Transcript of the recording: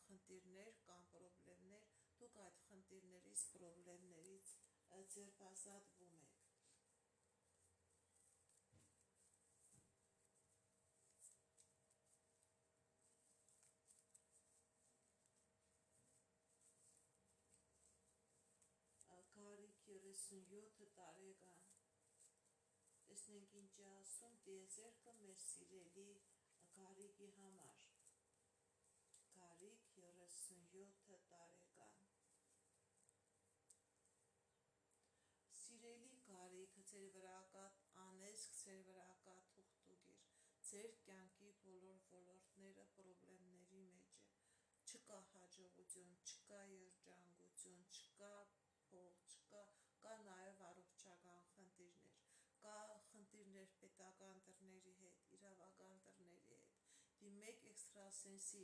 խնդիրներ կամ պրոբլեմներ, դուք այդ խնդիրներից, պրոբլեմներից ձերբազատվում եք։ Գարիկ 37 տարեկան, տեսնենք ինչ է ասում տիեզերքը մեր սիրելի Գարիկի համար, Գարիկ 37 տարեկան, սիրելի Գարիկ, ձեր վրա կա անեծք, ձեր վրա կա թուղթուգիր, ձեր կյանքի բոլոր ոլորտները պրոբլեմների մեջ է, չկա հաջողություն, չկա երջանկություն, չկա փող, կա նաև առողջական խնդիրներ, կա խնդիրներ պետական դռների հետ, իրավական դռների հետ, դիմեք էքստրասենսի,